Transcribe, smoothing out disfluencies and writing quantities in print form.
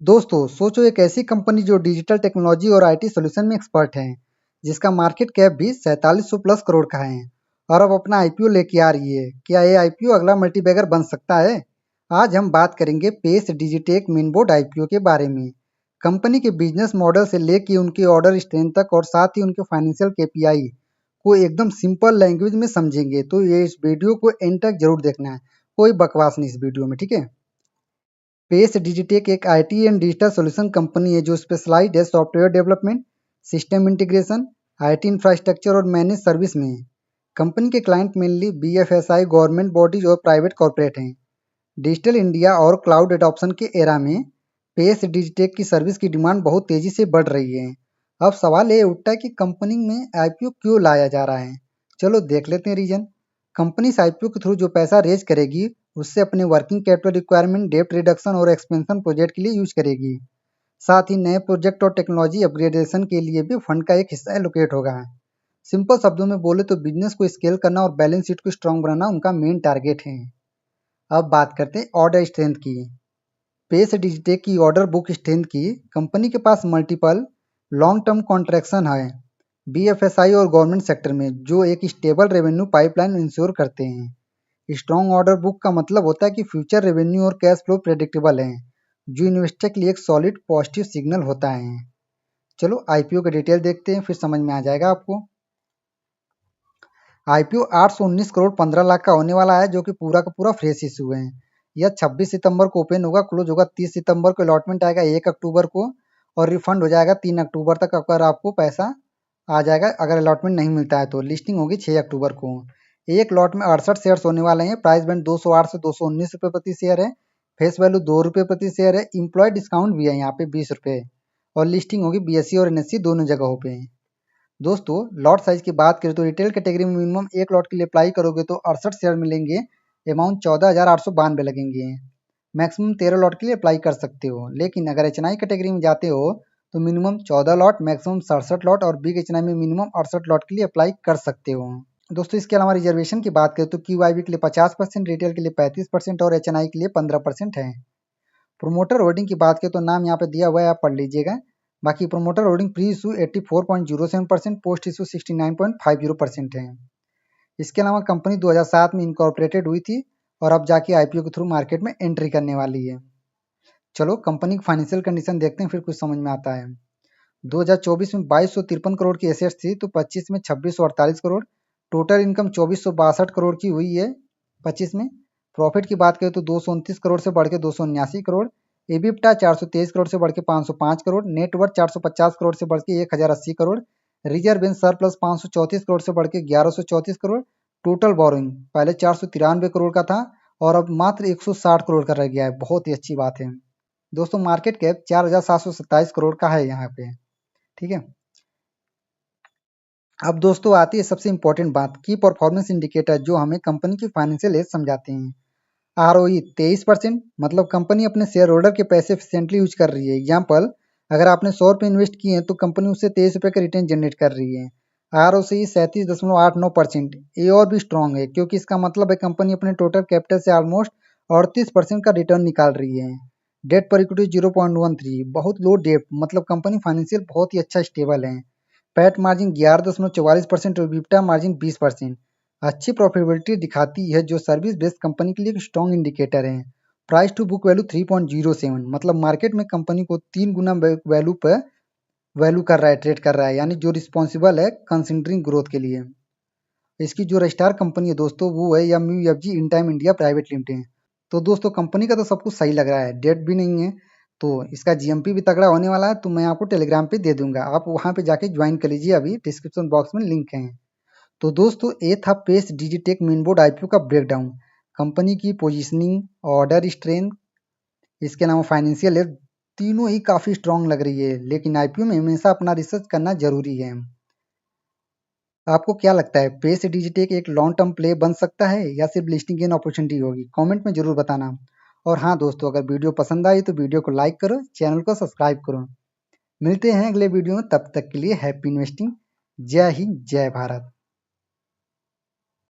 दोस्तों सोचो एक ऐसी कंपनी जो डिजिटल टेक्नोलॉजी और आईटी सॉल्यूशन में एक्सपर्ट है, जिसका मार्केट कैप भी 4700 प्लस करोड़ का है और अब अपना आईपीओ लेके आ रही है। क्या ये आईपीओ अगला मल्टीबैगर बन सकता है? आज हम बात करेंगे पेस डिजिटेक मेनबोर्ड आईपीओ के बारे में। कंपनी के बिजनेस मॉडल से लेके उनके ऑर्डर स्ट्रेंथ तक और साथ ही उनके फाइनेंशियल केपीआई को एकदम सिंपल लैंग्वेज में समझेंगे, तो ये इस वीडियो को एंड तक जरूर देखना है। कोई बकवास नहीं इस वीडियो में, ठीक है। पेस डिजिटेक एक IT and digital solution company है जो स्पेशलाइज्ड है software development, system integration, IT infrastructure और मैनेज सर्विस में है। कंपनी के client mainly BFSI, government bodies और प्राइवेट कॉर्पोरेट हैं। डिजिटल इंडिया और क्लाउड एडॉप्शन के एरा में पेस डिजिटेक की सर्विस की डिमांड बहुत तेजी से बढ़ रही है। अब सवाल ये उठता है कि कंपनी में आईपीओ क्यों लाया जा रहा है। चलो देख लेते हैं रीजन। कंपनी इस आईपीओ के थ्रू जो पैसा रेज करेगी उससे अपने वर्किंग कैपिटल रिक्वायरमेंट, डेप्ट रिडक्शन और एक्सपेंशन प्रोजेक्ट के लिए यूज करेगी। साथ ही नए प्रोजेक्ट और टेक्नोलॉजी अपग्रेडेशन के लिए भी फंड का एक हिस्सा एलोकेट होगा। सिंपल शब्दों में बोले तो बिजनेस को स्केल करना और बैलेंस शीट को स्ट्रांग बनाना उनका मेन टारगेट है। अब बात करते हैं ऑर्डर स्ट्रेंथ की। पेस डिजिटेक की ऑर्डर बुक स्ट्रेंथ की। कंपनी के पास मल्टीपल लॉन्ग टर्म कॉन्ट्रैक्शन है बीएफएसआई और गवर्नमेंट सेक्टर में, जो एक स्टेबल रेवेन्यू पाइपलाइन इंश्योर करते हैं। स्ट्रॉन्ग ऑर्डर बुक का मतलब होता है कि फ्यूचर रेवेन्यू और कैश फ्लो प्रेडिक्टेबल है, जो इन्वेस्टर के लिए एक सॉलिड पॉजिटिव सिग्नल होता है। चलो आईपीओ का डिटेल देखते हैं, फिर समझ में आ जाएगा आपको। आईपीओ 819 करोड़ 15 लाख का होने वाला है, जो कि पूरा का पूरा फ्रेश इशू है। यह 26 सितंबर को ओपन होगा, क्लोज होगा 30 सितंबर को, अलॉटमेंट आएगा 1 अक्टूबर को और रिफंड हो जाएगा 3 अक्टूबर तक अगर आपको पैसा आ जाएगा। अगर अलॉटमेंट नहीं मिलता है तो लिस्टिंग होगी 6 अक्टूबर को। एक लॉट में 68 शेयर्स होने वाले हैं। प्राइस बैंड 208 से 219 रुपये प्रति शेयर है। फेस वैल्यू 2 रुपये प्रति शेयर है। इम्प्लॉय डिस्काउंट भी है यहाँ पे 20 रुपये और लिस्टिंग होगी बीएससी और एनएससी दोनों जगहों पे। दोस्तों लॉट साइज की बात करें तो रिटेल कैटेगरी में मिनिमम एक लॉट के लिए अप्लाई करोगे तो 68 शेयर मिलेंगे। अमाउंट 14,892 लगेंगे। मैक्सिमम 13 लॉट के लिए अप्लाई कर सकते हो। लेकिन अगर एचएनआई कैटेगरी में जाते हो तो मिनिमम 14 लॉट, मैक्सिमम 67 लॉट और बिग एचएनआई में मिनिमम 68 लॉट के लिए अप्लाई कर सकते हो। दोस्तों इसके अलावा रिजर्वेशन की बात करें तो क्यूआईबी के लिए 50%, रिटेल के लिए 35% और एचएनआई के लिए 15% है। प्रोमोटर होल्डिंग की बात करें तो नाम यहाँ पे दिया हुआ है, आप पढ़ लीजिएगा। बाकी promoter holding pre issue 84.07%, post issue 69.50% है। इसके अलावा कंपनी 2007 में इनकॉर्पोरेटेड हुई थी और अब जाके आईपीओ के थ्रू मार्केट में एंट्री करने वाली है। चलो कंपनी की फाइनेंशियल कंडीशन देखते हैं, फिर कुछ समझ में आता है। 2024 में 2253 करोड़ की एसेट्स थी तो 25 में 2648 करोड़। टोटल इनकम 2462 करोड़ की हुई है 25 में। प्रॉफिट की बात करें तो 229 करोड़ से बढ़ के 279 करोड़। एबिप्टा 423 करोड़ से बढ़ के 505 करोड़। नेटवर्थ 450 करोड़ से बढ़ के 1080 crore. Reserve and surplus 534 crore से बढ़ के 1134 करोड़। टोटल बोरोइंग पहले 493 करोड़ का था और अब मात्र 160 करोड़ का रह गया है। बहुत ही अच्छी बात है। दोस्तों मार्केट कैप 4727 करोड़ का है यहाँ पे, ठीक है। अब दोस्तों आती है सबसे इंपॉर्टेंट बात की परफॉर्मेंस इंडिकेटर जो हमें कंपनी की फाइनेंशियल एज समझाते हैं। आरओई 23%, मतलब कंपनी अपने शेयर होल्डर के पैसे एफिशिएंटली यूज कर रही है। एग्जाम्पल, अगर आपने 100 रुपये इन्वेस्ट किए हैं तो कंपनी उससे 23 रुपये का रिटर्न जनरेट कर रही है। आरओसी 37.89%, ये और भी स्ट्रॉन्ग है क्योंकि इसका मतलब है कंपनी अपने टोटल कैपिटल से ऑलमोस्ट 38% का रिटर्न निकाल रही है। डेट पर इक्विटी 0.13, बहुत लो डेट, मतलब कंपनी फाइनेंशियल बहुत ही अच्छा स्टेबल है। पैट मार्जिन 11.44% और इबिटा मार्जिन 20%। अच्छी प्रॉफिटेबिलिटी दिखाती है जो सर्विस बेस्ड कंपनी के लिए एक स्ट्रॉन्ग इंडिकेटर है। प्राइस टू बुक वैल्यू 3.07, मतलब मार्केट में कंपनी को 3 गुना वैल्यू पर वैल्यू कर रहा है, ट्रेड कर रहा है, यानी जो रिस्पॉन्सिबल है कंसिडरिंग ग्रोथ के लिए। इसकी जो रजिस्ट्रार कंपनी है दोस्तों वो है MUFG in time India private limited. तो दोस्तों कंपनी का तो सब कुछ सही लग रहा है, डेट भी नहीं है, तो इसका जीएमपी भी तगड़ा होने वाला है। तो मैं आपको टेलीग्राम पे दे दूंगा, आप वहां पे जाके ज्वाइन कर लीजिए, अभी डिस्क्रिप्शन बॉक्स में लिंक है। तो दोस्तों ये था पेस डिजिटेक मेनबोर्ड आईपीओ का ब्रेकडाउन। कंपनी की पोजीशनिंग, ऑर्डर स्ट्रेंथ, इसके अलावा फाइनेंशियल हेल्थ, तीनों ही काफ़ी स्ट्रांग लग रही है। लेकिन आईपीओ में हमेशा अपना रिसर्च करना जरूरी है। आपको क्या लगता है पेस डिजिटेक एक लॉन्ग टर्म प्ले बन सकता है या सिर्फ लिस्टिंग गेन अपॉर्चुनिटी होगी? कमेंट में जरूर बताना। और हाँ दोस्तों, अगर वीडियो पसंद आई तो वीडियो को लाइक करो, चैनल को सब्सक्राइब करो। मिलते हैं अगले वीडियो में, तब तक के लिए हैप्पी इन्वेस्टिंग। जय हिंद, जय भारत।